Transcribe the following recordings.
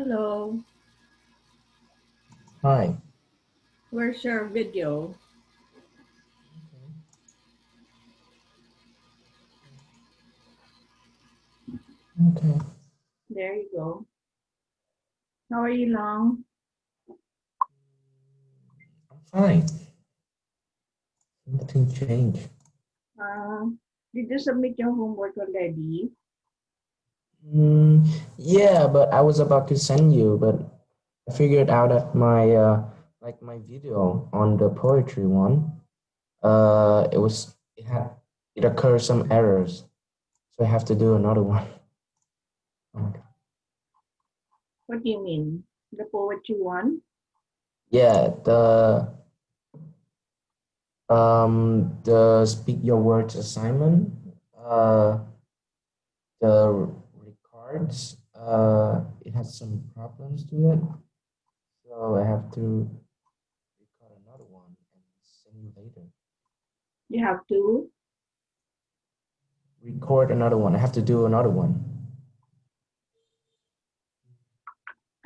Hello, Hi. where's your video? Okay. There you go. How are you, Long? I'm fine. Nothing changed. Uh, did you submit your homework already? Mm, yeah, but I was about to send you, but I figured out that my video on the poetry one, it occurred some errors, so I have to do another one. Oh my God. What do you mean? The poetry one? Yeah, the speak your words assignment, uh, the records, it has some problems to it. So I have to record another one and send you later. You have to. Record another one. I have to do another one.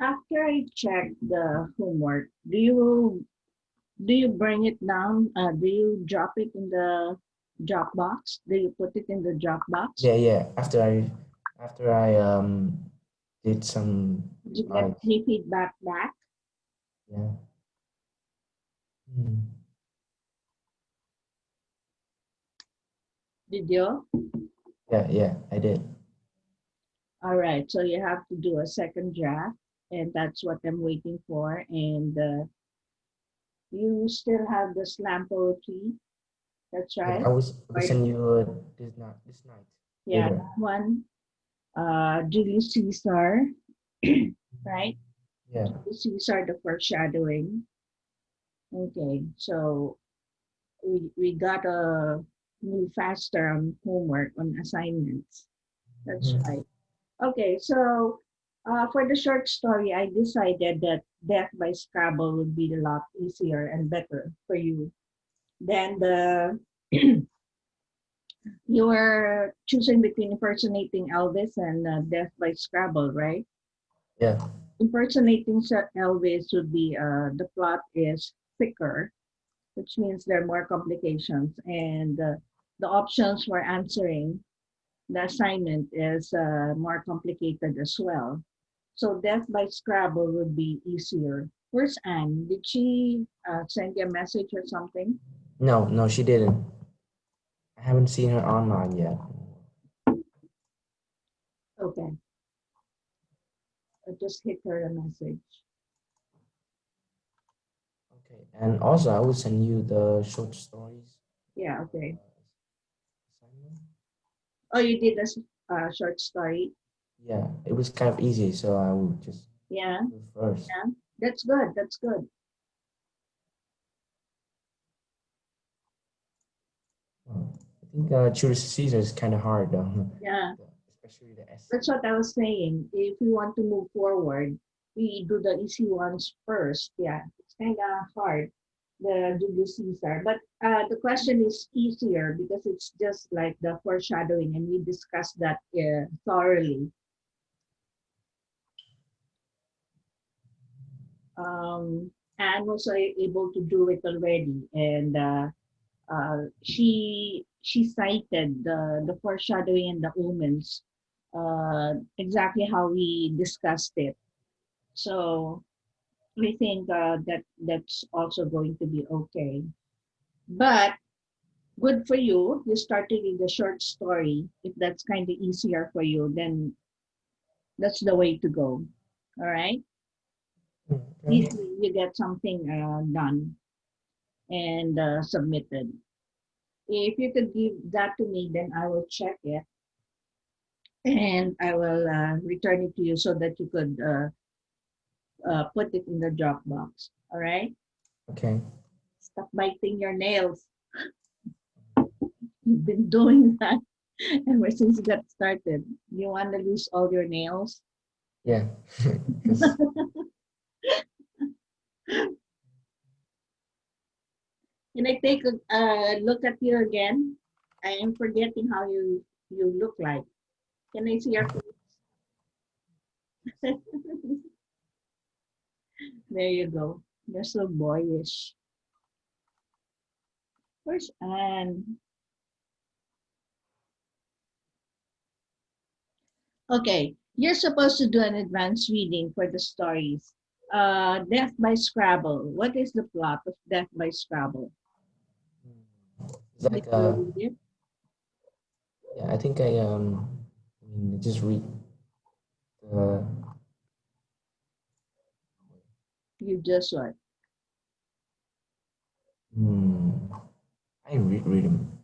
After I check the homework, do you bring it down? Do you drop it in the drop box? Do you put it in the drop box? Yeah, yeah. After I did some Did you get like any feedback back? yeah. Hmm. Did you? Yeah, yeah, I did. All right, so you have to do a second draft, and that's what I'm waiting for. And you still have the slam poetry. That's Yeah, right. I will Or, send you this night yeah, later. that one. Julius Caesar, right? Yeah. Julius Caesar, the foreshadowing. Okay, so we got to move faster on homework, on assignments. That's Mhm. right. Okay, so for the short story, I decided that Death by Scrabble would be a lot easier and better for you than the you were choosing between impersonating Elvis and Death by Scrabble, right? Yeah. Impersonating Elvis would be the plot is thicker, which means there are more complications, and the options for answering the assignment is more complicated as well. So Death by Scrabble would be easier. Where's Anne? Did she send you a message or something? No, no, she didn't. I haven't seen her online yet. Okay, I just hit her a message. Okay. And also I will send you the short stories Yeah, okay. assignment. Oh, you did a short story. Yeah, it was kind of easy, so I will just Yeah, do it first. yeah. That's good. That's good. I think Julius Caesar is kind of hard though, Yeah, especially the essay. that's what I was saying. If we want to move forward, we do the easy ones first. Yeah, it's kind of hard, the Julius Caesar. But the question is easier because it's just like the foreshadowing, and we discussed that thoroughly. Um, Anne was able to do it already, and she cited the foreshadowing and the omens exactly how we discussed it. So I think that that's also going to be okay. But good for you. You started with the short story. If that's kind of easier for you, then that's the way to go. All right. At Okay. least you get something done and submitted. If you could give that to me, then I will check it and I will return it to you so that you could put it in the Dropbox. All right. Okay. Stop biting your nails. You've been doing that ever since you got started. You want to lose all your nails? Yeah. Because Can I take a look at you again? I am forgetting how you look like. Can I see your face? There you go. You're so boyish. Where's Anne? Okay, you're supposed to do an advanced reading for the stories. Death by Scrabble. What is the plot of Death by Scrabble? It's Did like you read it? yeah, I think I mean I just read the You just what? hmm, I read them.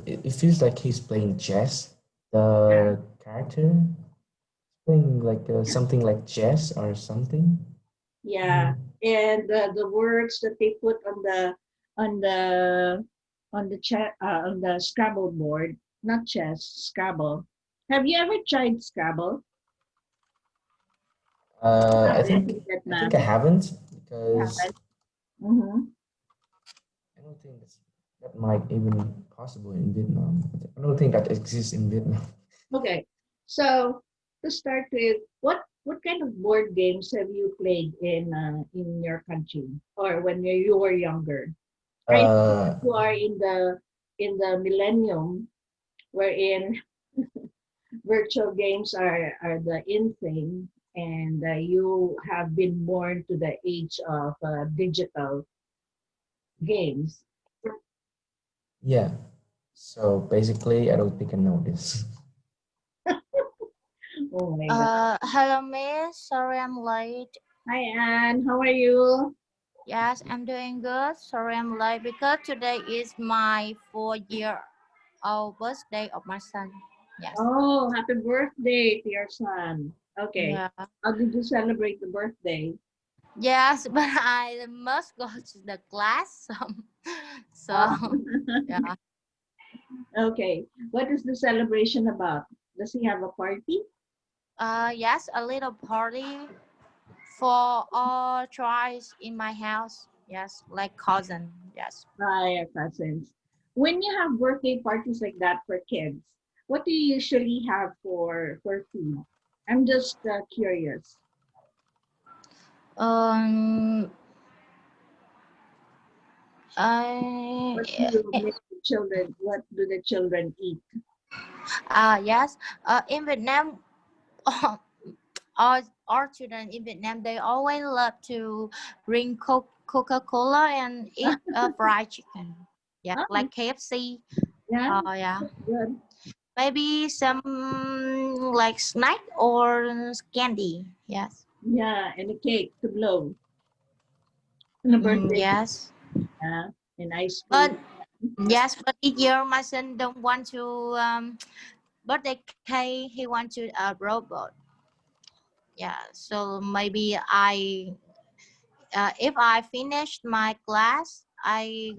It feels like he's playing chess. Yeah. The character playing like something like chess or something. Yeah, and the words that they put on the on the Scrabble board, not chess, Scrabble. Have you ever tried Scrabble? I Haven't think in I think I Vietnam. haven't You because haven't. Mm-hmm. I don't think that might even possible in Vietnam. I don't think that exists in Vietnam. Okay, so to start with, what kind of board games have you played in your country or when you were younger? I think Uh, you are in the millennium wherein virtual games are the in thing, and you have been born to the age of digital games. yeah. So basically, I don't think I know this. Oh my god. Hello, Miss. Sorry I'm late. Hi Anne, how are you? Yes, I'm doing good. Sorry I'm late because today is my 4 year old birthday of my son. Yes. Oh, happy birthday to your son. Okay. Yeah. How did you celebrate the birthday? Yes, but I must go to the class. So, Oh, yeah. okay. What is the celebration about? Does he have a party? Yes, a little party for all tries in my house. Yes, like cousin. Yes. Hi, your cousins. When you have birthday parties like that for kids, what do you usually have for food? I'm just curious. Um. What do you I. make the children? What do the children eat? Yes. In Vietnam, our children in Vietnam they always love to drink Coca Cola and eat fried chicken. Yeah, Oh, like KFC. yeah, Yeah, that's good. maybe some like snack or candy. Yes. Yeah, and a cake to blow, and a birthday cake, Yes. and ice cream. But yes, but this year my son don't want to birthday cake. He want to robot. Yeah. So maybe if I finished my class, I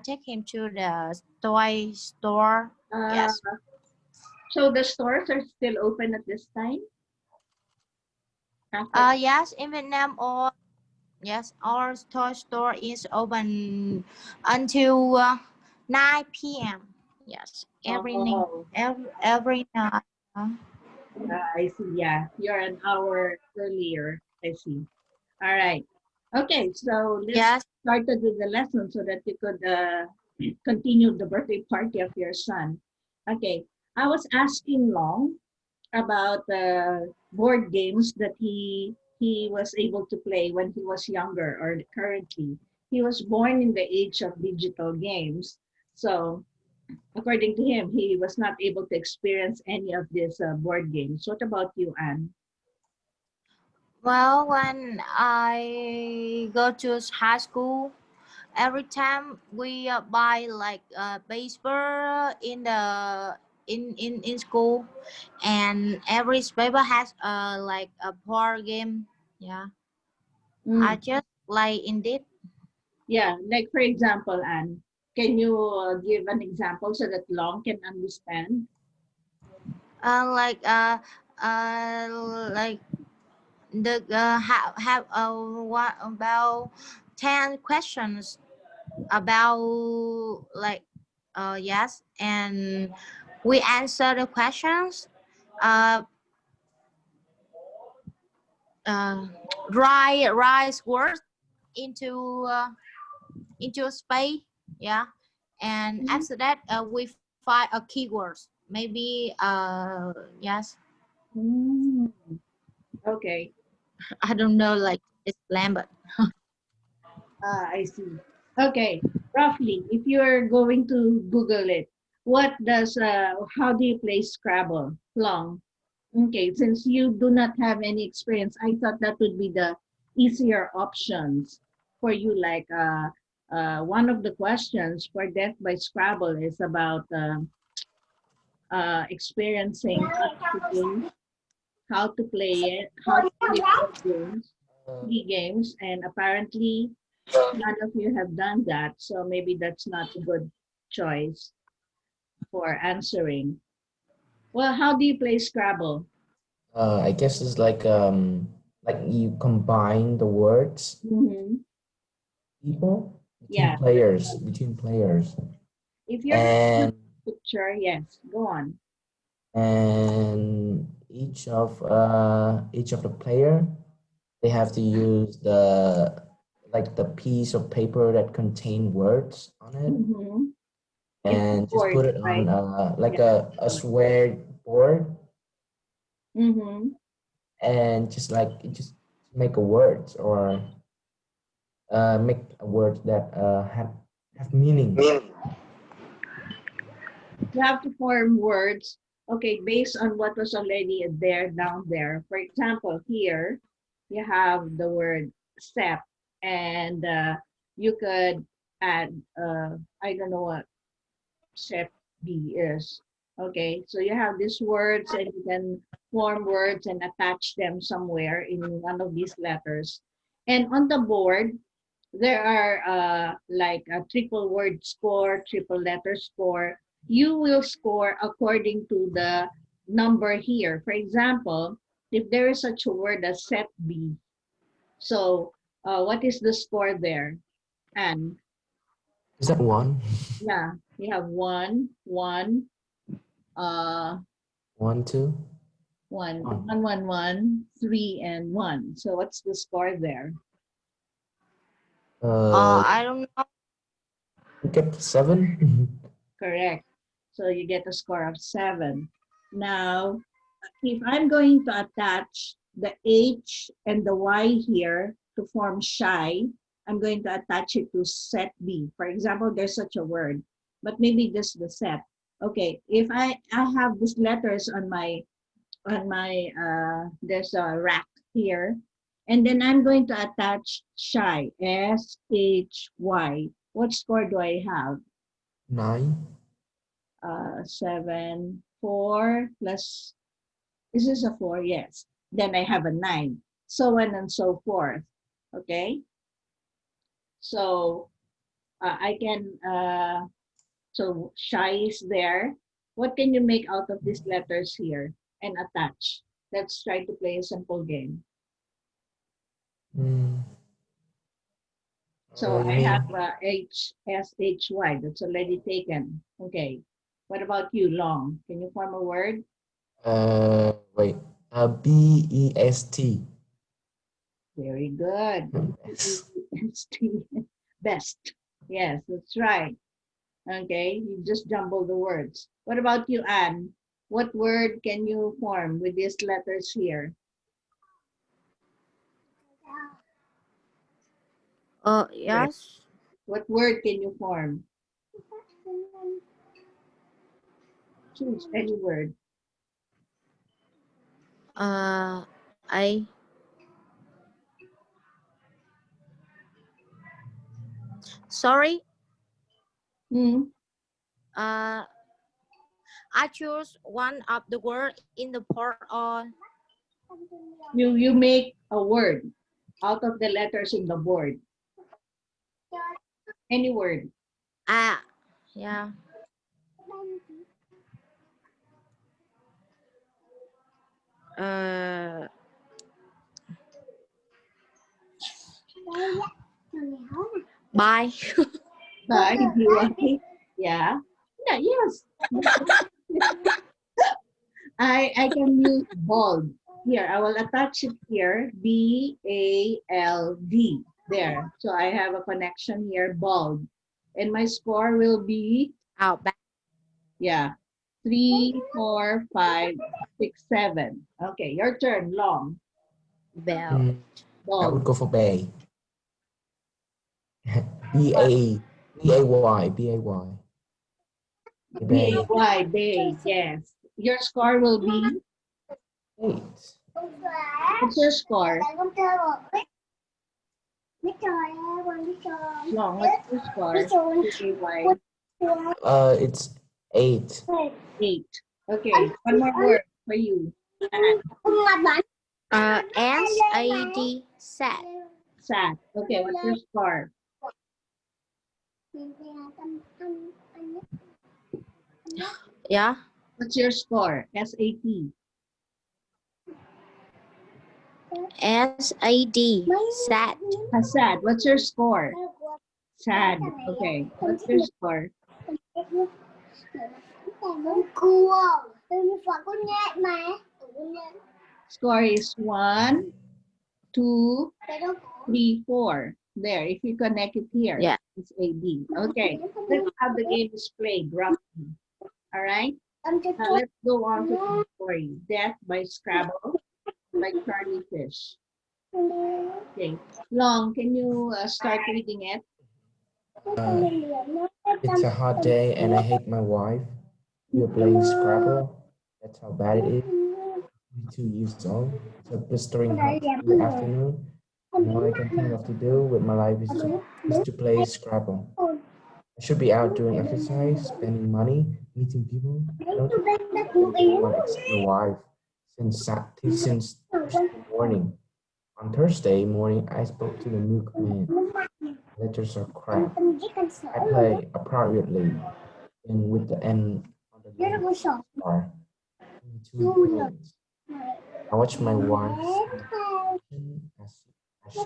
take him to the toy store. Uh, Yes. so the stores are still open at this time after. Yes, in Vietnam, or yes, our toy store is open until 9 p.m. Yes, Oh, every night. I see. Yeah, you're an hour earlier. I see. All right. Okay, so let's Yes, start with the lesson so that you could continue the birthday party of your son. Okay, I was asking Long about the board games that he was able to play when he was younger or currently. He was born in the age of digital games, so according to him, he was not able to experience any of these board games. What about you, Anne? well, when I go to high school, every time we buy like paper in the in school, and every paper has like a board game. Yeah, I Mm, just like in it. yeah, like for example, Anne, can you give an example so that Long can understand? Like like the have what about 10 questions about like yes, and we answer the questions. Uh, uh, write words into a space. Yeah, and Mhm. after that we find a keywords. Maybe yes. Mm, okay. I don't know like explain, but Ah, I see. Okay. Roughly, if you're going to Google it, how do you play Scrabble? Long. Okay, since you do not have any experience, I thought that would be the easier options for you. Like one of the questions for Death by Scrabble is about experiencing how to play it, how to play games, Uh, 3 games, and apparently none of you have done that. So maybe that's not a good choice for answering. Well, how do you play Scrabble? I guess it's like you combine the words Hmm. people Yeah. between players, If you're and picture, yes, go on. and each of the player, they have to use the piece of paper that contain words on it, Mm-hmm. It's a and just board, put it on right? like Yeah. a square board, Mm-hmm. and just make a words, or make a word that have meaning. You have to form words, okay, based on what was already there down there. For example, here you have the word step, and you could add, I don't know what set B is. Okay, so you have these words and you can form words and attach them somewhere in one of these letters. And on the board, there are like a triple word score, triple letter score. You will score according to the number here. For example, if there is such a word as set B, so what is the score there? And Is that one? yeah, you have uh, One, two, one. 3, and 1. So what's the score there? Uh, I don't know. you get 7. Correct. So you get a score of 7. Now, if I'm going to attach the H and the Y here to form shy, I'm going to attach it to set B. For example, there's such a word, but maybe this is the set. Okay, if I have these letters on my there's a rack here, and then I'm going to attach shy, SHY. What score do I have? 9. 7, 4 plus, is this a 4? Yes. Then I have a 9, so on and so forth. Okay, so I can so shy is there. What can you make out of these letters here and attach? Let's try to play a simple game. Mm. So You I have mean HSHY. That's already taken. Okay. What about you, long? Can you form a word? wait, BEST. Very good. Yes. BEST. Best. Yes, that's right. Okay, you just jumble the words. What about you, Anne? What word can you form with these letters here? Yes. Yes. What word can you form? Choose any word. I sorry. Hmm. Uh, I choose one of the word in the part on. You make a word out of the letters in the board. Any word. Ah, yeah. Uh, bye. By BY. Yeah. Yeah, yes. I can use bold. Here, I will attach it here. BALD. There. So I have a connection here, bold. And my score will be, Oh, back yeah, 3, 4, 5, 6, 7. Okay, your turn, long. bell. Mm, I would Bold. go for Bay. B-A-Y, B-A-Y. Bay. BAY, bay, yes. Your score will be, 8. what's your score? Long, what's your score? BAY. It's 8. 8. Okay, one more word for you. And SAD, sad. sad. Okay, what's your score? Yeah. What's your score? SAT. SAD, sad. Sad. What's your score? Sad. Okay, what's your score? Score is 1, 2, 3, 4. There, if you connect it here, Yeah. it's AD. Okay, that's how the game is played, roughly. All right, now let's go on to the story. Death by Scrabble by Charlie Fish. Okay, Long, can you start reading it? Uh, it's a hot day and I hate my wife. We are playing Scrabble. That's how bad it is. 2 years old. It's a blistering hot summer afternoon. And all I can think of to do with my life is to play Scrabble. I should be out doing exercise, spending money, meeting people. I don't think anyone except my wife since Thursday morning. On Thursday morning, I spoke to the milkman. Letters are crap. I play appropriately and with the N on the name star. 22 points. I watch my wife's expression as she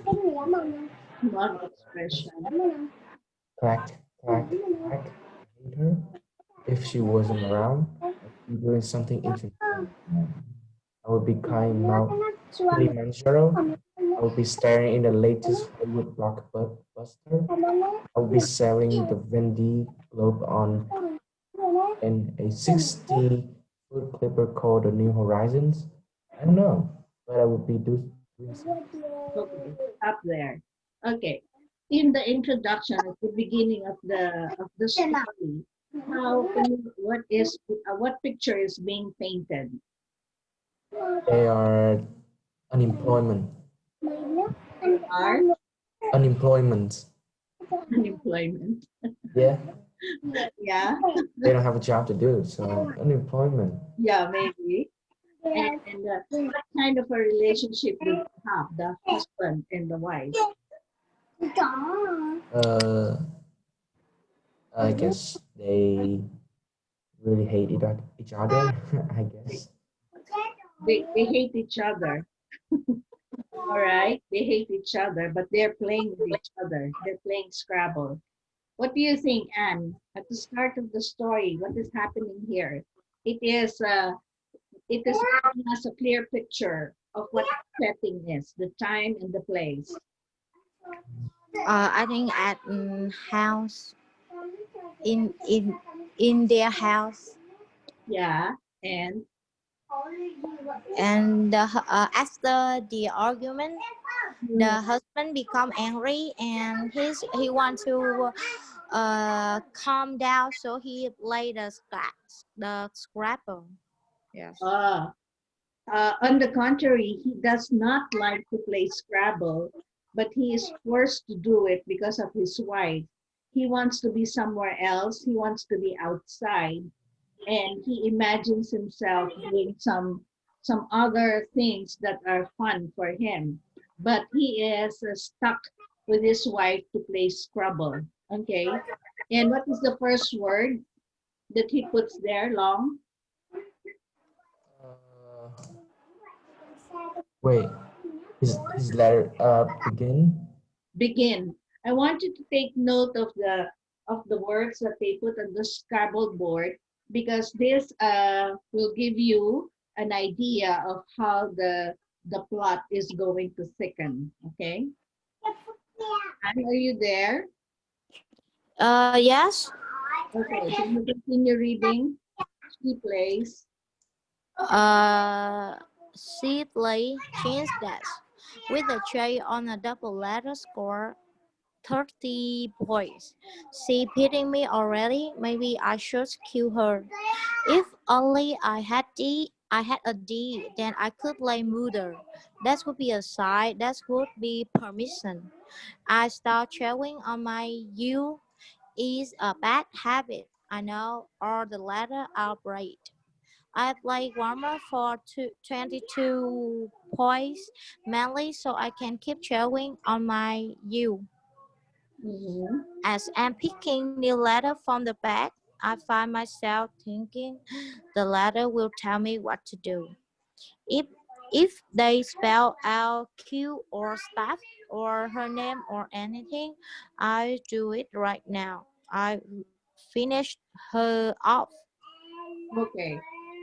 Love expression. clacked, clacked, clack. I hate her. If she wasn't around, I'd be doing something interesting. I would be climbing Mount Kilimanjaro. I would be staring in the latest Hollywood blockbuster. I would be sailing the Vendée Globe on in a 60-foot clipper called the New Horizons. I don't know, but I would be doing something. Okay, stop there. Okay, in the introduction at the beginning of the story, how can you, what picture is being painted? They are unemployment. Are Unemployment. unemployment. Yeah, Yeah, they don't have a job to do, so unemployment. yeah, maybe. And what kind of a relationship do they have, the husband and the wife? Uh, I guess they really hate each other. I They, guess. they hate each other. All right, they hate each other, but they're playing with each other. They're playing Scrabble. What do you think, Anne? At the start of the story, what is happening here? It is giving us a clear picture of what the setting is, the time and the place. I think at house in in in their house, Yeah, and and after the argument, mm, the husband become angry and he want to calm down, so he play the scrapper. Yes. uh, on the contrary, he does not like to play Scrabble, but he is forced to do it because of his wife. He wants to be somewhere else. He wants to be outside, and he imagines himself doing some other things that are fun for him. But he is stuck with his wife to play Scrabble. Okay, and what is the first word that he puts there? Long. Uh, Wait, his letter begin. Begin. I want you to take note of of the words that they put on the Scrabble board, because this will give you an idea of how the plot is going to thicken. Okay, and are you there? Yes. Okay, can you continue reading? She plays. Uh, Seedley changed that with a tray on a double letter score 30 points. She pitying me already. Maybe I should kill her. If only I had a D, then I could lay murder. That would be a sign. That would be permission. I start chewing on my U is a bad habit. I know, or the letter outbreak. I play warmer for 22 points, mainly so I can keep chewing on my U. Mhm. As I'm picking the letter from the bag, I find myself thinking the letter will tell me what to do. If if they spell out Q or stuff or her name or anything, I do it right now. I finished her off. Okay.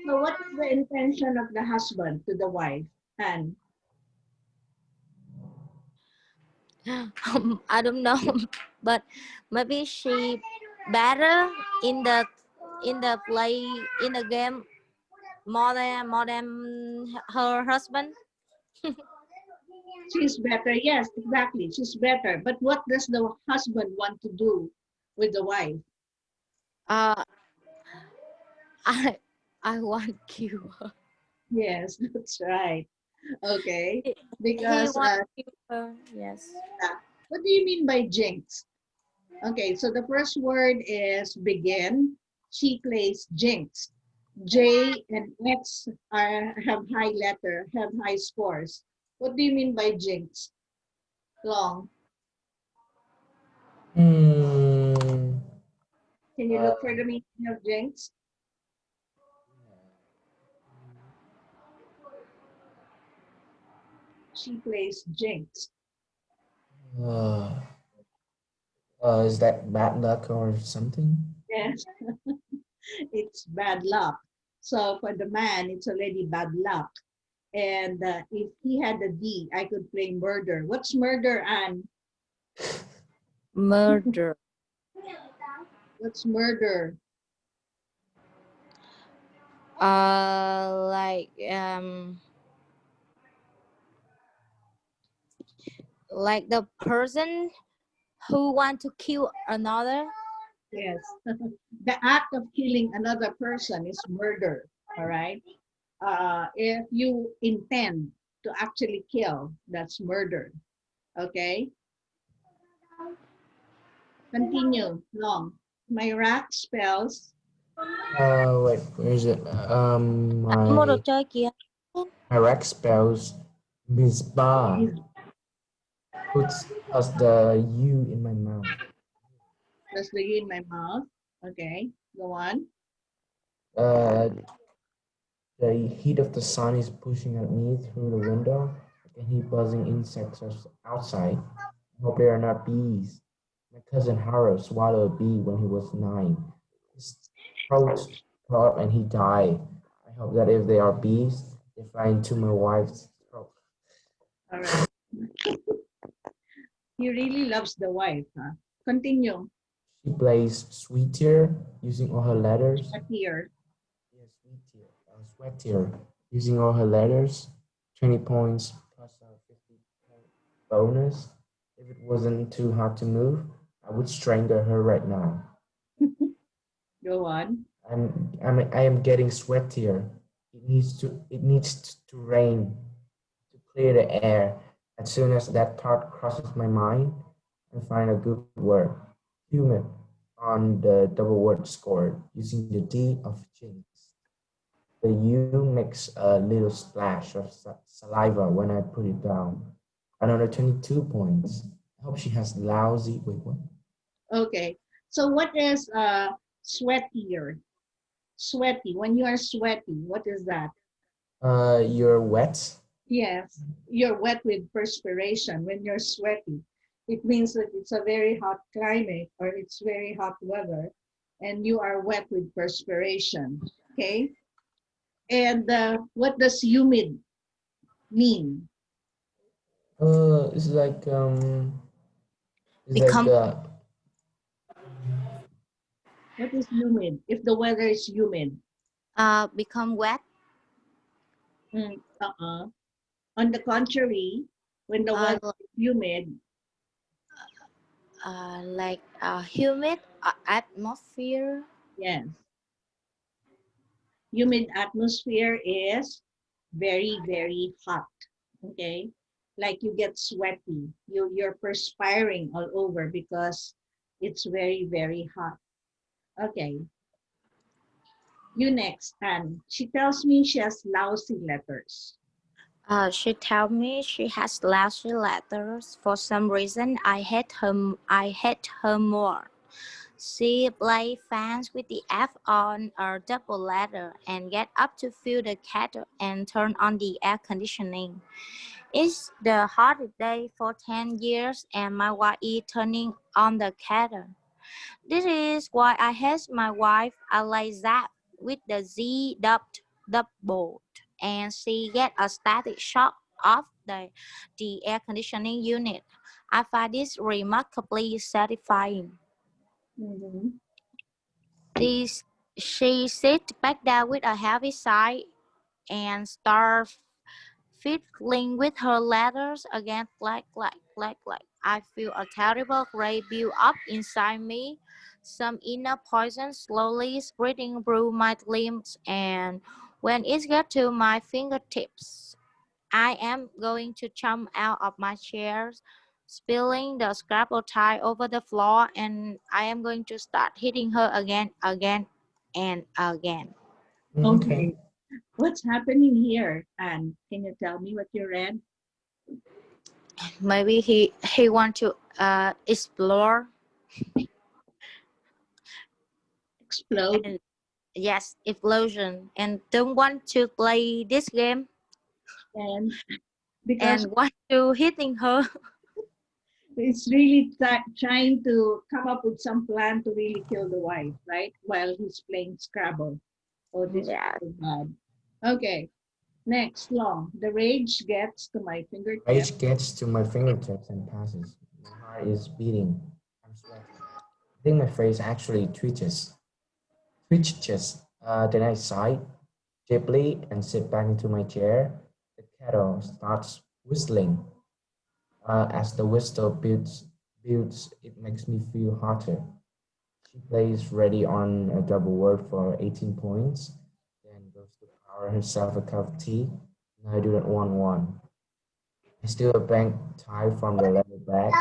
So what is the intention of the husband to the wife? And I don't know, but maybe she better in the play in the game more than her husband. she's better. Yes, exactly. She's better. But what does the husband want to do with the wife? Uh, I I want you. Yes, that's right. Okay. He Because, want you. Yes. yeah. What do you mean by jinx? Okay, so the first word is begin. She plays jinx. J and X have high letter, have high scores. What do you mean by jinx? Long. Hmm. Can you Uh, look for the meaning of jinx? She plays jinx. uh, is that bad luck or something? Yes, it's bad luck. So for the man, it's already bad luck. And if he had a D, I could play murder. What's murder, Anne? Murder. What's murder? Like like the person who want to kill another. Yes. The act of killing another person is murder. All right. If you intend to actually kill, that's murder. Okay. Continue. Long. My rack spells Wait, where is it? Mua đồ chơi kìa. My rack spells Miss Bar. is Puts the U in my mouth. plus the U in my mouth. Okay. Go on. Uh, the heat of the sun is pushing at me through the window. I can hear buzzing insects outside. I hope they are not bees. My cousin Harold swallowed a bee when he was 9. His throat tore up and he died. I hope that if they are bees, they fly into my wife's throat. All right. He really loves the wife, huh? Continue. She plays sweeter using all her letters. Here. Yes, sweatier using all her letters. 20 points plus a 50 point bonus. If it wasn't too hard to move, I would strangle her right now. Go on. I am getting sweatier. It needs to rain to clear the air. As soon as that thought crosses my mind, I find a good word, human, on the double word scored using the D of jinx. The U makes a little splash of saliva when I put it down. Another 22 points. I hope she has lousy. Wait, what? Okay. So what is sweatier? Sweaty. When you are sweaty, what is that? You're wet. Yes. You're wet with perspiration when you're sweaty. It means that it's a very hot climate or it's very hot weather and you are wet with perspiration. Okay. And what does humid mean? It's like it's like Become What is humid? If the weather is humid. become wet. Uh-uh. On the contrary, when the Uh, weather is humid, like humid atmosphere. yes, humid atmosphere is very, very hot. Okay. Like you get sweaty. You're perspiring all over because it's very, very hot. Okay. You next, Anne. She tells me she has lousy letters. She tell me she has lousy letters. For some reason, I hate her. I hate her more. She play fans with the F on a double letter and get up to fill the kettle and turn on the air conditioning. It's the hardest day for 10 years and my wife is turning on the kettle. This is why I hate my wife. I like that with the Z dubbed double and she get a static shock of the air conditioning unit. I find this remarkably satisfying. Mhm. This, she sits back down with a heavy sigh and starts fiddling with her letters again, like. I feel a terrible gray build up inside me, some inner poison slowly spreading through my limbs, and when it gets to my fingertips, I am going to jump out of my chair, spilling the Scrabble tie over the floor, and I am going to start hitting her again, and again. okay. Okay. What's happening here, Anne? Can you tell me what you read? Maybe he want to explore Explode. and yes, explosion, and don't want to play this game And because and want to hitting her. it's really trying to come up with some plan to really kill the wife, right? While he's playing Scrabble. Oh, this is Yeah. so bad. Okay. Next, long. The rage gets to my fingertip. Rage gets to my fingertips and passes. My heart is beating. I'm sweating. I think my face actually twitches. Twitches. Then I sigh deeply and sit back into my chair. The kettle starts whistling. As the whistle builds, it makes me feel hotter. She plays ready on a double word for 18 points, then goes to pour herself a cup of tea. And I do not want one. I steal a bank tie from the leather bag.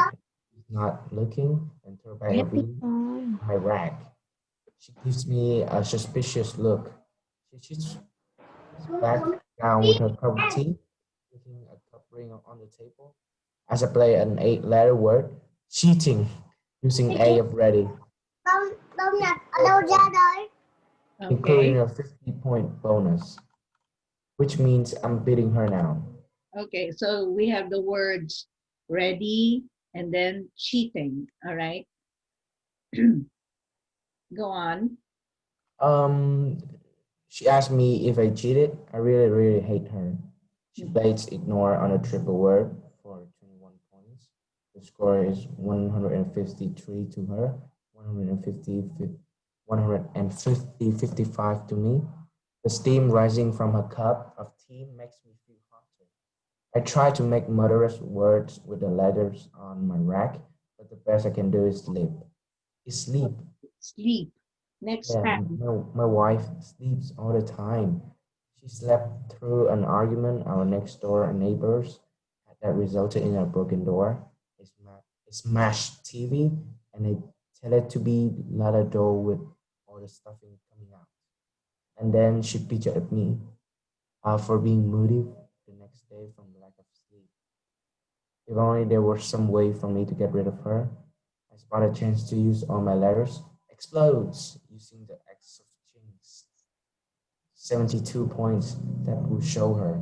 She's not looking and throw back a Happy bean time. on my rack. She gives me a suspicious look. She sits back down with her cup of tea, putting a cup ring on the table. As I play an eight-letter word, cheating, using A of ready. Đông Nhật ở đâu 4 ra points, đời? including Okay. a 50-point bonus, which means I'm beating her now. Okay. So we have the words ready and then cheating. All right. Go on. Um, she asked me if I cheated. I really, really hate her. She Mhm. plays ignore on a triple word for 21 points. The score is 153 to her, 150, 55 to me. The steam rising from her cup of tea makes me feel hotter. I try to make murderous words with the letters on my rack, but the best I can do is sleep. Is sleep. Sleep. Next Yeah, time. my wife sleeps all the time. She slept through an argument our next door neighbors had that resulted in a broken door, a smashed TV, and a Teletubby ladder door with all the stuffing coming out. And then she bitched at me for being moody the next day from the lack of sleep. If only there was some way for me to get rid of her. I spot a chance to use all my letters. Explodes using the X of Jinx. 72 points that will show her.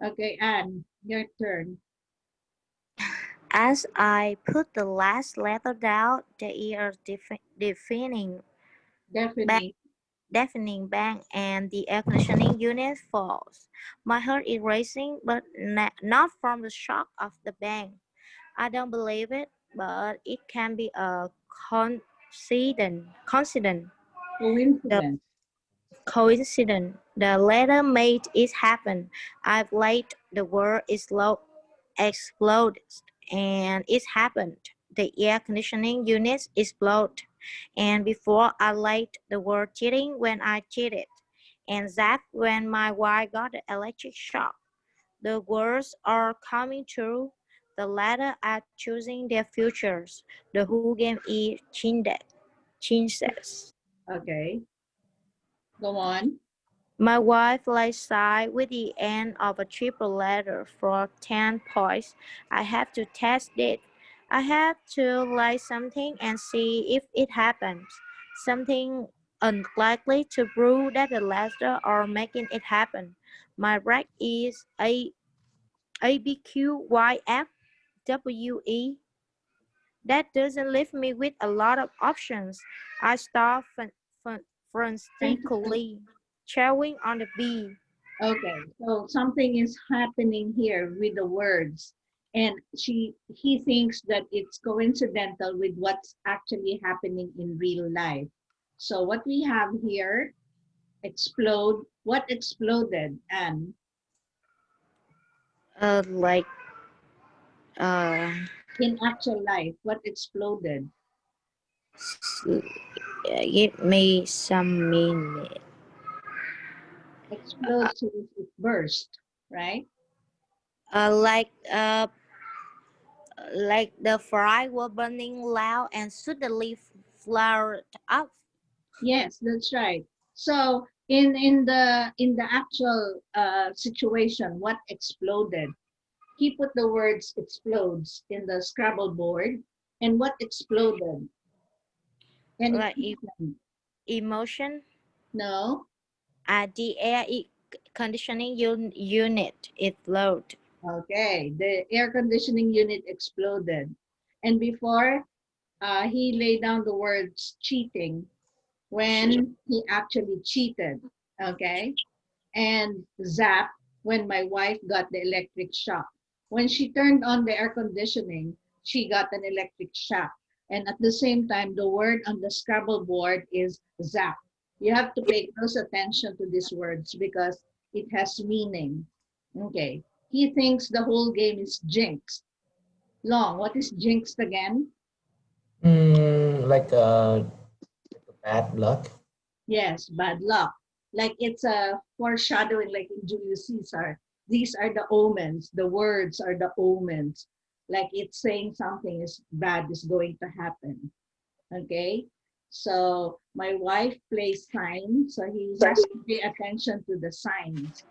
Okay, Anne, your turn. As I put the last letter down, the ear bang, Definitely. deafening bang and the air conditioning unit falls. My heart is racing, but not from the shock of the bang. I don't believe it, but it can be a coincidence. The Coincidence. coincidence. The letter made it happen. I've laid the word is low exploded and it happened. The air conditioning unit exploded. And before I laid the word cheating when I cheated. And that when my wife got the electric shock. The words are coming true. The latter are choosing their futures. The whole game is changes. Okay. Go on. My wife lies side with the end of a triple letter for 10 points. I have to test it. I have to like something and see if it happens. Something unlikely to prove that the letter are making it happen. My rank is ABQYFWE. That doesn't leave me with a lot of options. I start Frantically. frantically chewing on the bee. Okay. So something is happening here with the words. And he thinks that it's coincidental with what's actually happening in real life. So what we have here, explode. What exploded? And Like uh, in actual life, what exploded? give me some minute. Explode means it burst, right? Uh, like uh, like the fry were burning loud and suddenly flared up. Yes, that's right. So in the actual situation, what exploded? He put the words explodes in the Scrabble board, and what exploded? Any Like emotion. no? The conditioning unit it flowed. Okay, the air conditioning unit exploded, and before he laid down the words cheating when he actually cheated. Okay, and zap when my wife got the electric shock. When she turned on the air conditioning, she got an electric shock. And at the same time, the word on the Scrabble board is zap. You have to pay close attention to these words because it has meaning. Okay. He thinks the whole game is jinxed. Long, what is jinxed again? Like a bad luck. Yes, bad luck. Like it's a foreshadowing, like in Julius Caesar. These are the omens. The words are the omens. Like it's saying something is bad is going to happen. Okay. So my wife plays signs, so he has to pay attention to the signs.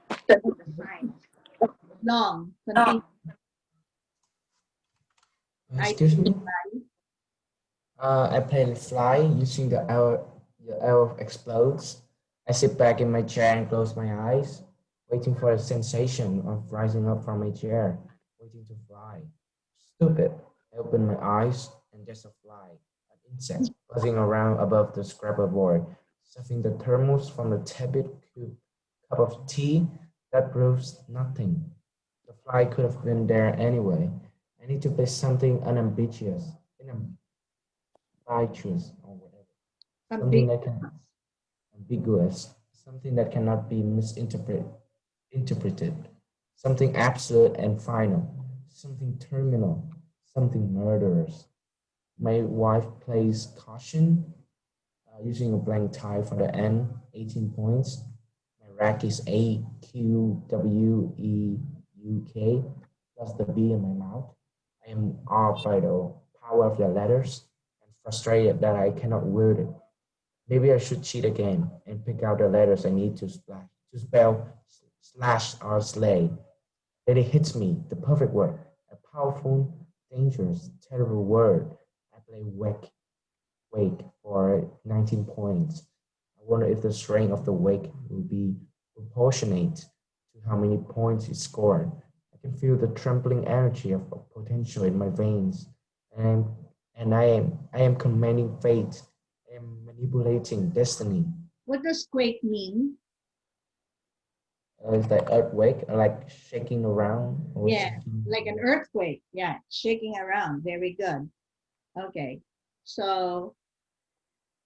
Long, continue. I Excuse me. fly. I play fly using the arrow explodes. I sit back in my chair and close my eyes, waiting for a sensation of rising up from my chair, waiting to fly. Stupid. I open my eyes and there's a fly, an insect, buzzing around above the Scrabble board, stuffing the thermos from the tepid cup of tea. That proves nothing. The fly could have been there anyway. I need to play something unambiguous, choose or whatever. Something Big that can ambiguous, something that cannot be interpreted, something absolute and final, something terminal, something murderous. My wife plays caution, using a blank tie for the N, 18 points. My rack is AQWEUK plus the B in my mouth. I am awed by the power of the letters and frustrated that I cannot word it. Maybe I should cheat again and pick out the letters I need to spell slash or slay. Then it hits me, the perfect word, a powerful, dangerous, terrible word. I play wake for 19 points. I wonder if the strength of the wake will be proportionate to how many points it scored. I can feel the trembling energy of potential in my veins, and I am commanding fate. I am manipulating destiny. What does quake mean? It's like earthquake, like shaking around or Yeah, shaking. like an earthquake. Yeah, shaking around. Very good. Okay. So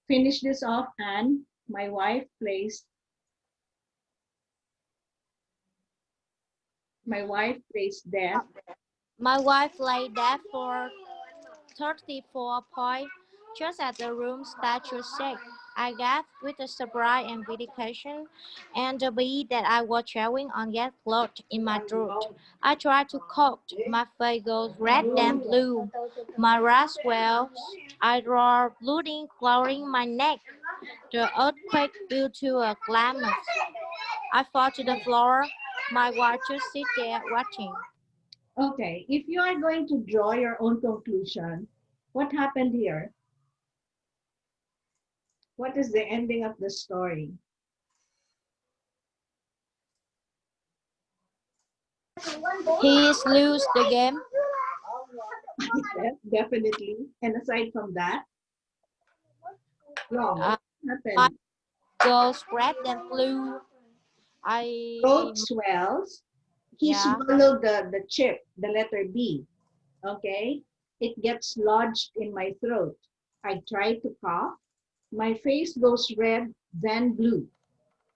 finish this off, and my wife plays death. My wife lay dead for 34 points, just as the room started to shake. I gasped with the surprise and vindication, and the bee that I was chewing on get clogged in my throat. I tried to cough. My face goes red and blue. My rash swells. I roar, blooding, clawing my neck. The earthquake built to a climax. I fall to the floor. My wife just sit there watching. Okay, if you are going to draw your own conclusion, what happened here? What is the ending of the story? He's lose the game. Yes, definitely. And aside from that, wrong. Uh, What my happened? goes red and blue. I Throat swells. He yeah. swallowed the chip, the letter B. Okay? It gets lodged in my throat. I try to cough. My face goes red, then blue.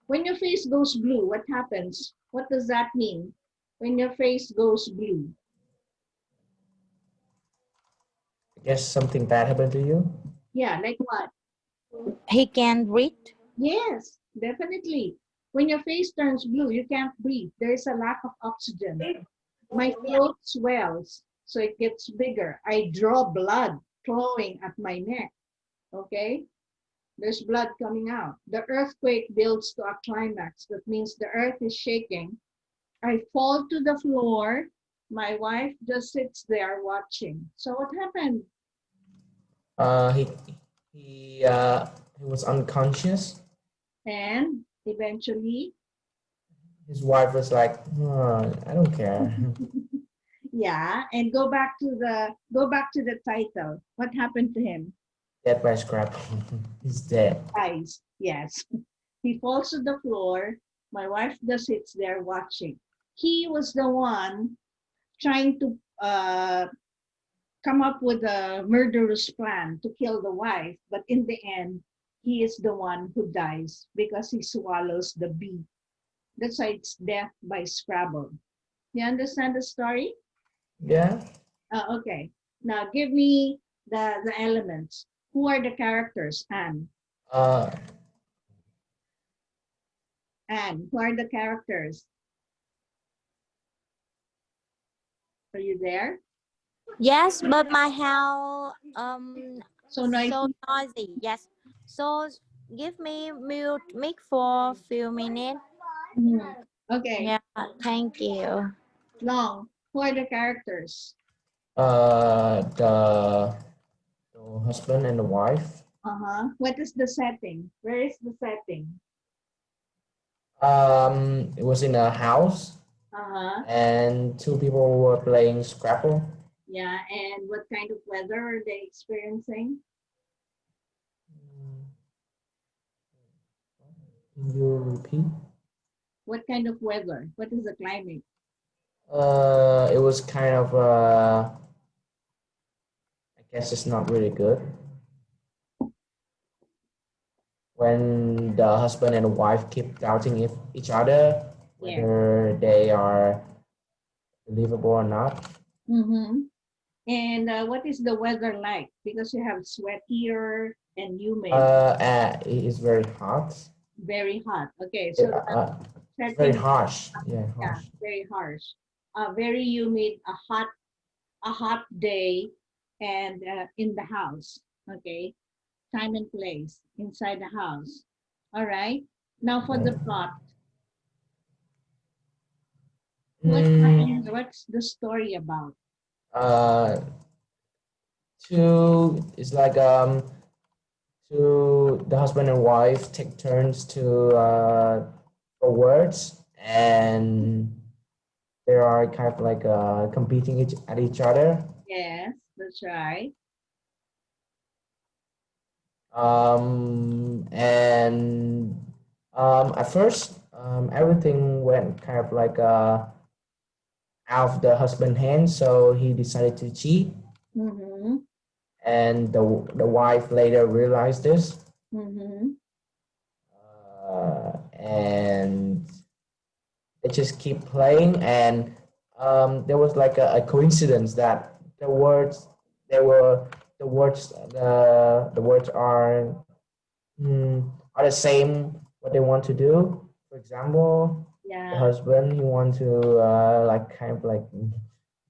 When your face goes blue, what happens? What does that mean? When your face goes blue? I guess something bad happened to you. Yeah, like what? He can read. Yes, definitely. When your face turns blue, you can't breathe. There is a lack of oxygen. My throat swells, so it gets bigger. I draw blood flowing at my neck. Okay? There's blood coming out. The earthquake builds to a climax. That means the earth is shaking. I fall to the floor. My wife just sits there watching. So what happened? Uh, he he was unconscious. And eventually, His wife was like, I don't care. yeah, and go back to the title. What happened to him? Dead by Scrabble. He's dead. Eyes. Yes. He falls to the floor. My wife just sits there watching. He was the one trying to come up with a murderous plan to kill the wife, but in the end, he is the one who dies because he swallows the bee. That's why it's death by Scrabble. You understand the story? Yeah. Okay. Now give me the elements. Who are the characters? Uh, Anne, who are the characters? Are you there? Yes, but my house So so noisy. noisy. Yes. So give me mute mic for few minutes. Mhm. Okay. Yeah, thank you. Long. Who are the characters? the husband and the wife. Uh-huh. What is the setting? Where is the setting? It was in a house, Uh-huh. and two people were playing Scrabble. Yeah, and what kind of weather are they experiencing? Can you repeat? What kind of weather? What is the climate? It was kind of I guess it's not really good. When the husband and the wife keep doubting if each other Yeah. whether they are believable or not. Mm-hmm. And what is the weather like? Because you have sweatier and humid, It is very hot. very hot. Okay, It, so the it's very setting, harsh. Yeah, yeah, harsh. very harsh. Very humid, a hot day, and in the house. Okay, time and place inside the house. All right. Now for the Right. plot, what's Mm, happening? What's the story about? uh, two is like two the husband and wife take turns to for words, and they are kind of like competing at each other. Yes, that's right. And at first, everything went kind of like out of the husband's hands, so he decided to cheat. Mm-hmm. And the wife later realized this, Mm-hmm. and they just keep playing. And there was like a coincidence that they were the words are the same what they want to do. For example, the Yeah, husband he want to like kind of like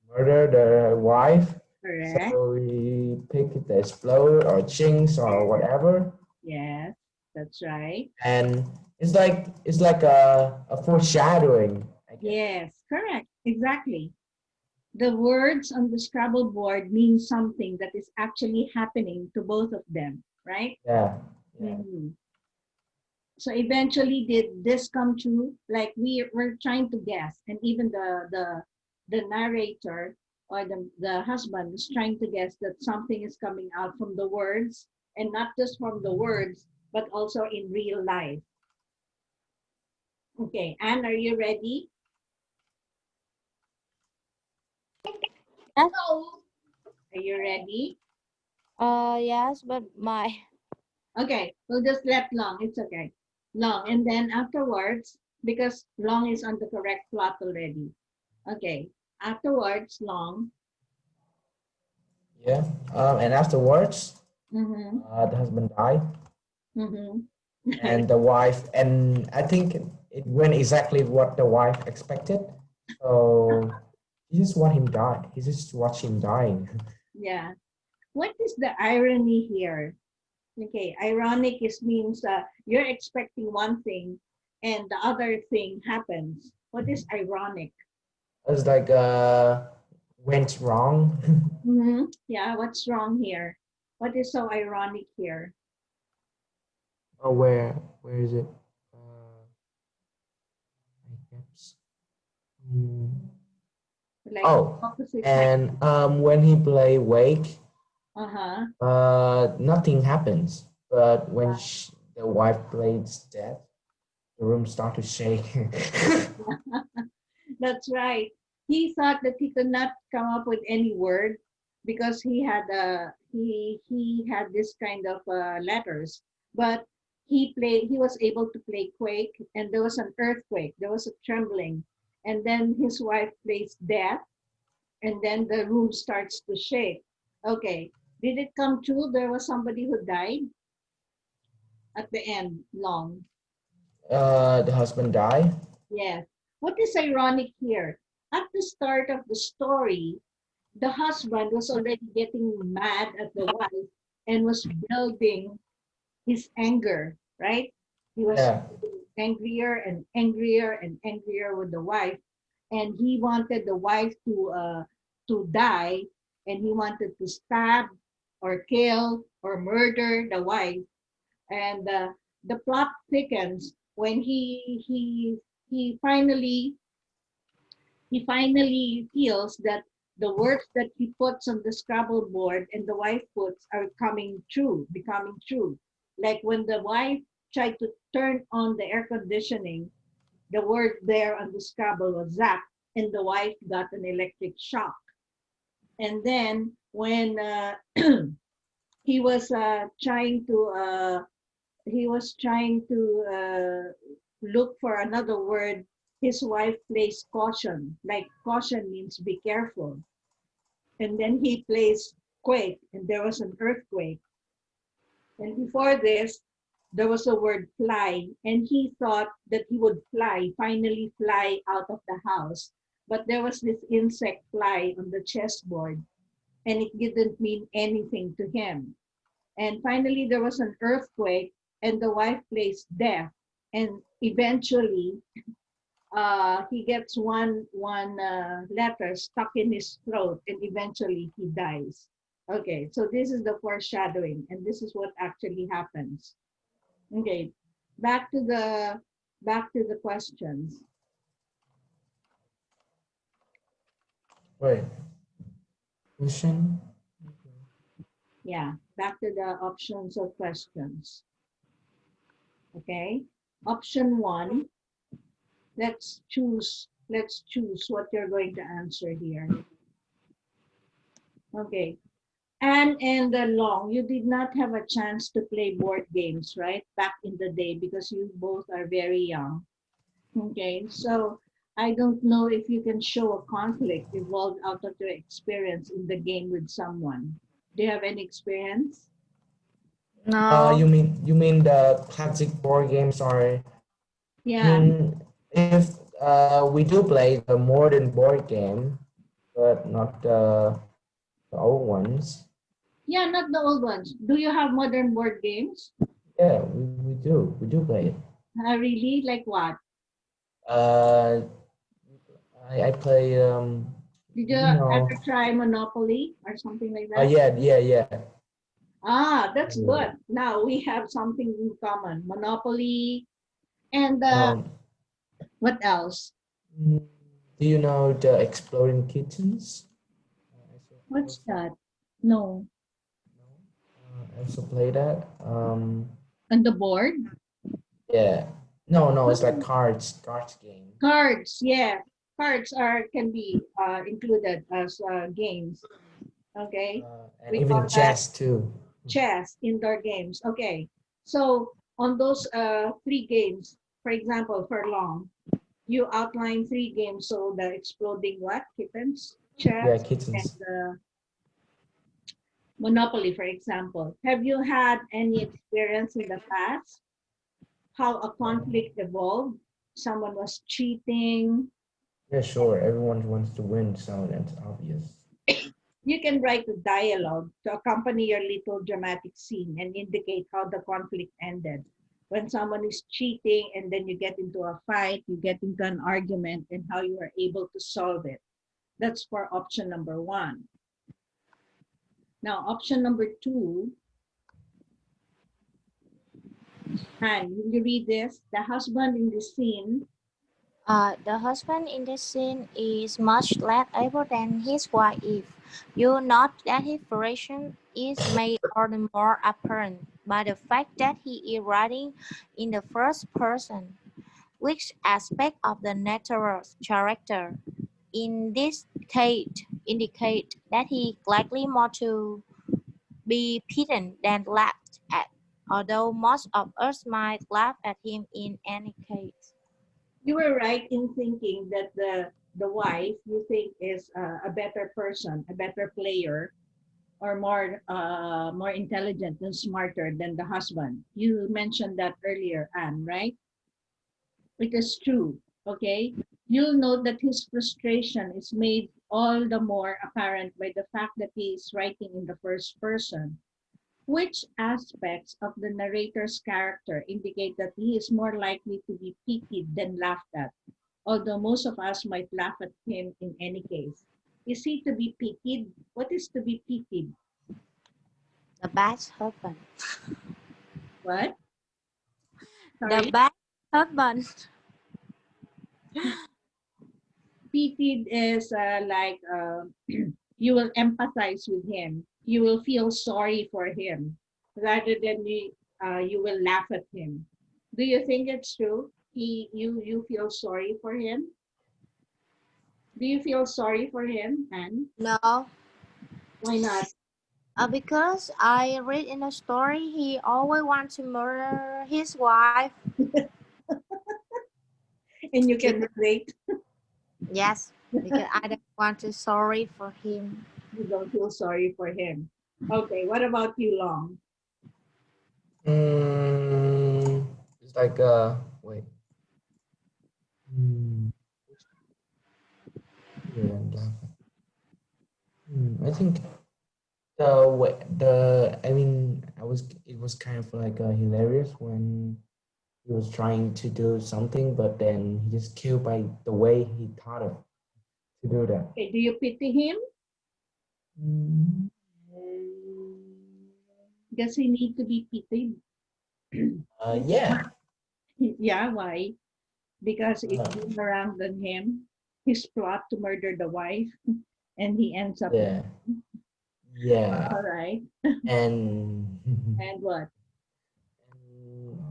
murder the wife, correct. so he picked the explode or chinks or Yes, whatever. yes, that's right. And it's like a foreshadowing, I guess. Yes, correct. Exactly. The words on the Scrabble board mean something that is actually happening to both of them, right? Yeah, yeah. Hmm. So eventually, did this come true? Like we were trying to guess, and even the narrator or the husband is trying to guess that something is coming out from the words, and not just from the words, but also in real life. Okay, Anne, are you ready? Yes. Are you ready? Yes, but my Okay, we'll just let long. It's okay. Long. And then afterwards, because long is on the correct plot already. Okay. Afterwards, long. Yeah. And afterwards, Mm-hmm. the husband died, Mm-hmm. and the wife, and I think it went exactly what the wife expected. So he just want him die. He just watch him dying. Yeah. What is the irony here? Okay, ironic is means you're expecting one thing and the other thing happens. What is ironic? It's like went wrong. Mm-hmm. Yeah, what's wrong here? What is so ironic here? Oh, where is it? I guess. Mm. Like Oh, opposite side. and when he play Wake, Uh-huh. nothing happens. But when the wife plays Death, the room start to shake. That's right. He thought that he could not come up with any word because he had this kind of letters. But he was able to play quake, and there was an earthquake, there was a trembling, and then his wife plays death, and then the room starts to shake. Okay, did it come true? There was somebody who died at the end. Long. The husband die. Yes. What is ironic here? At the start of the story, the husband was already getting mad at the wife and was building his anger, right? He was Yeah. angrier and angrier and angrier with the wife, and he wanted the wife to die, and he wanted to stab or kill or murder the wife. And the plot thickens when he finally feels that the words that he puts on the Scrabble board and the wife puts are coming true, becoming true. Like when the wife tried to turn on the air conditioning, the word there on the Scrabble was zap, and the wife got an electric shock. And then when he was trying to look for another word, his wife plays caution. Like caution means be careful. And then he plays quake, and there was an earthquake. And before this, there was a word fly, and he thought that he would finally fly out of the house. But there was this insect fly on the chessboard, and it didn't mean anything to him. And finally, there was an earthquake, and the wife plays death. And eventually, he gets one letter stuck in his throat, and eventually he dies. Okay, so this is the foreshadowing, and this is what actually happens. Okay, back to the questions. Wait, question? Yeah, back to the options of questions. Okay. Option one, let's choose what you're going to answer here. Okay. And the long, you did not have a chance to play board games, right? Back in the day because you both are very young. Okay. So I don't know if you can show a conflict evolved out of your experience in the game with someone. Do you have any experience? No. You mean the classic board games are? I Yeah. mean, if we do play the modern board game, but not the old ones. Yeah, not the old ones. Do you have modern board games? Yeah, we do play it. Really? Like what? Uh, I play Did you you know. ever try Monopoly or something like that? Yeah. Ah, that's Uh, good. Now we have something in common. Monopoly and Um, what else? mm, do you know the Exploding Kittens? I What's also that? No. no. I also play that. On the board? Yeah. No, it's like Oh, cards game. cards. Yeah. Cards are can be included as games. Okay. And We call even that chess too. chess, indoor games. Okay. So on those three games, for example, for long, you outline three games. So the exploding what? Kittens, Yeah, chess, and kittens. the Monopoly, for example. Have you had any experience in the past? How a conflict evolved? Someone was cheating. Yeah, sure. Everyone wants to win, so that's obvious. You can write a dialogue to accompany your little dramatic scene and indicate how the conflict ended. When someone is cheating and then you get into a fight, you get into an argument, and how you are able to solve it. That's for option number one. Now, option number two, Han, will you read this? The husband in the scene. The husband in this scene is much less able than his wife. You note that his variation is made all the more apparent by the fact that he is writing in the first person, which aspect of the natural character in this case indicate that he likely more to be pitied than laughed at, although most of us might laugh at him in any case. You were right in thinking that the wife you think is a better person, a better player, or more intelligent and smarter than the husband. You mentioned that earlier, Anne, right? It is true. Okay, you'll note that his frustration is made all the more apparent by the fact that he is writing in the first person. Which aspects of the narrator's character indicate that he is more likely to be pitied than laughed at? Although most of us might laugh at him in any case. Is he to be pitied? What is to be pitied? The bad husband. What? The Sorry? bad husband. Pitied is like you will empathize with him. You will feel sorry for him rather than you will laugh at him. Do you think it's true? You feel sorry for him? Do you feel sorry for him, Anne? No, Why not? because I read in a story he always wants to murder his wife. And you can Because, relate. yes, because I don't want to sorry for him. You don't feel sorry for him. Okay, what about you, Long? Mm, it's like wait. Hmm. Yeah, I think I mean I was it was kind of like hilarious when he was trying to do something, but then he just killed by the way he thought of to do that. Okay, do you pity him? Mm, Does he need to be pitied? yeah. Yeah, why? Because it Uh, boomeranged on him, his plot to murder the wife. and he ends up. Yeah, yeah, All right. and And what?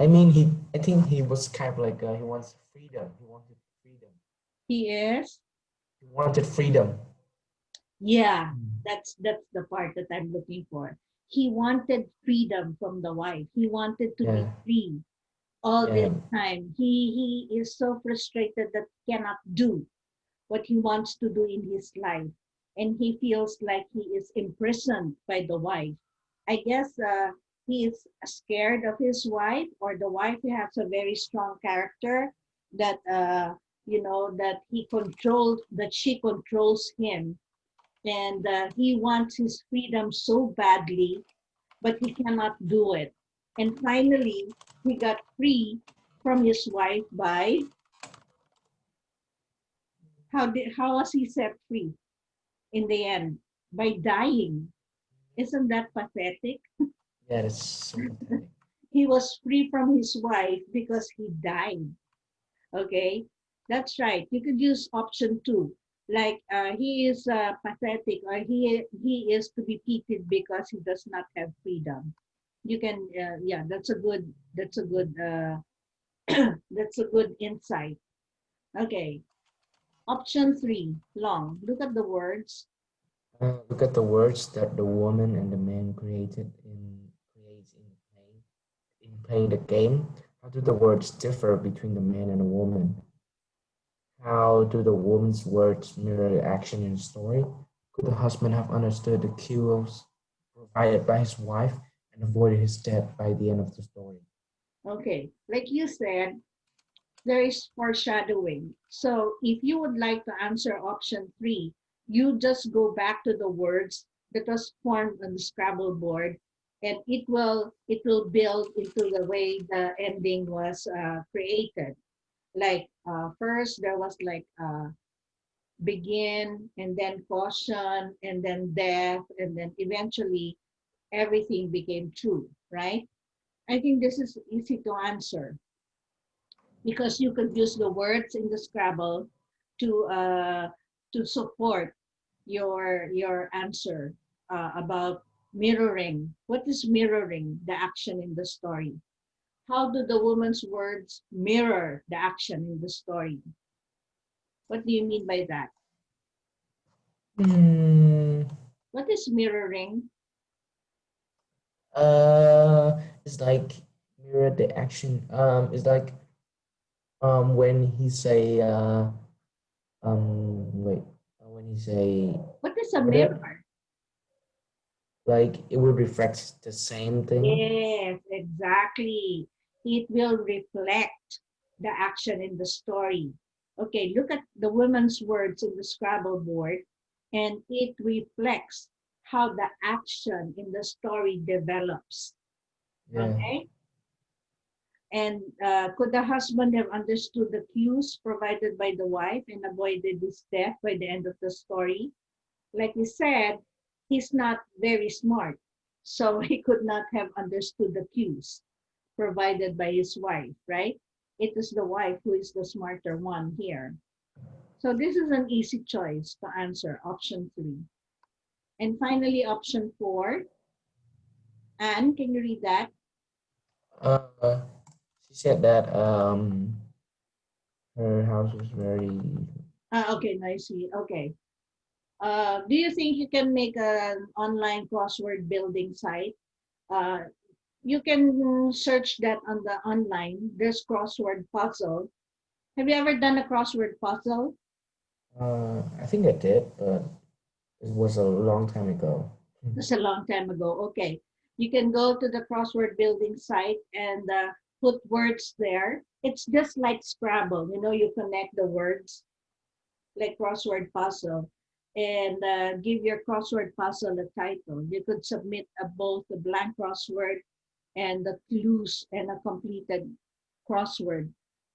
I mean, I think he was kind of like he wants freedom. He wanted freedom. He is. He wanted freedom. Yeah, Mm. that's the part that I'm looking for. He wanted freedom from the wife. He wanted to be Yeah, free all yeah, this time. He is so frustrated that he cannot do what he wants to do in his life, and he feels like he is imprisoned by the wife. I guess he is scared of his wife, or the wife has a very strong character that that she controls him, and he wants his freedom so badly, but he cannot do it. And finally, he got free from his wife by how was he set free in the end? By dying. Isn't that pathetic? yeah. It's so pathetic. He was free from his wife because he died. Okay, that's right. You could use option two, like he is pathetic, or he is to be pitied because he does not have freedom. You can, yeah, that's a good insight. Okay, option three, long. Look at the words. Look at the words that the woman and the man creates in playing the game. How do the words differ between the man and the woman? How do the woman's words mirror the action in the story? Could the husband have understood the cues provided by his wife and avoided his death by the end of the story? Okay, like you said, there is foreshadowing. So if you would like to answer option three, you just go back to the words that was formed on the Scrabble board, and it will build into the way the ending was created. Like first there was like begin, and then caution, and then death, and then eventually everything became true, right? I think this is easy to answer because you could use the words in the Scrabble to uh, to support your answer about mirroring. What is mirroring the action in the story? How do the woman's words mirror the action in the story? What do you mean by that? Hmm. What is mirroring? It's like mirror the action. It's like when he say wait when he say What is a order, mirror? like it will reflect the same thing. Yes, exactly. It will reflect the action in the story. Okay, look at the women's words in the Scrabble board, and it reflects how the action in the story develops. Yeah, Okay, and could the husband have understood the cues provided by the wife and avoided his death by the end of the story? Like we said, he's not very smart, so he could not have understood the cues provided by his wife, right? It is the wife who is the smarter one here. So this is an easy choice to answer, option three. And finally, option four. Anne, can you read that? uh she said that her house was very Okay, no, I see. Okay. Do you think you can make an online crossword building site? Uh, you can search that on the online. There's crossword puzzle. Have you ever done a crossword puzzle? I think I did, but it was a long time ago. That's a long time ago. Okay. You can go to the crossword building site and put words there. It's just like Scrabble. You connect the words like crossword puzzle, and give your crossword puzzle a title. You could submit both a blank crossword and the clues and a completed crossword.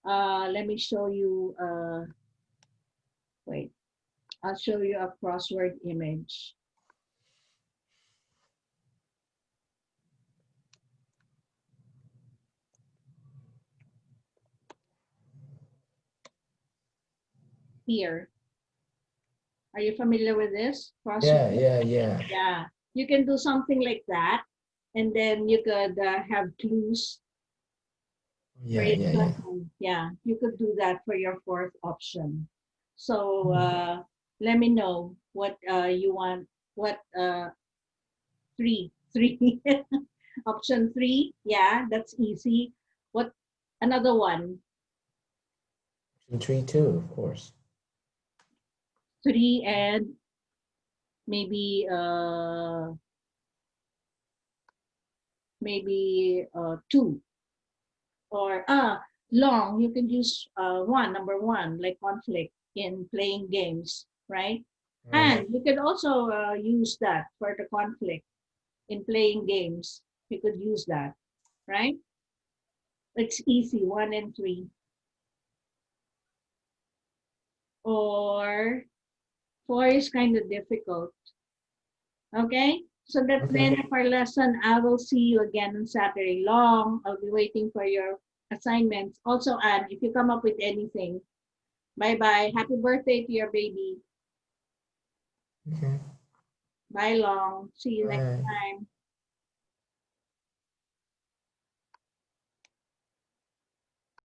Let me show you, wait, I'll show you a crossword image here. Are you familiar with this? Yeah, Crossword? yeah, yeah. Yeah. You can do something like that. And then you could have clues. For Yeah, yeah, yeah. example, yeah, you could do that for your fourth option. So Hmm. let me know what you want. What three. Option three, yeah, that's easy. What another one? Option three, too, of course. Three and maybe two or long. You can use one number one like conflict in playing games, right? Right. And you could also use that for the conflict in playing games. You could use that, right? It's easy, one and three. Or four is kind of difficult. Okay? So that's the Okay. end of our lesson. I will see you again on Saturday long. I'll be waiting for your assignments. Also, Anne, if you come up with anything, bye bye. Happy birthday to your baby. Okay. Bye, long. See you next Bye. time.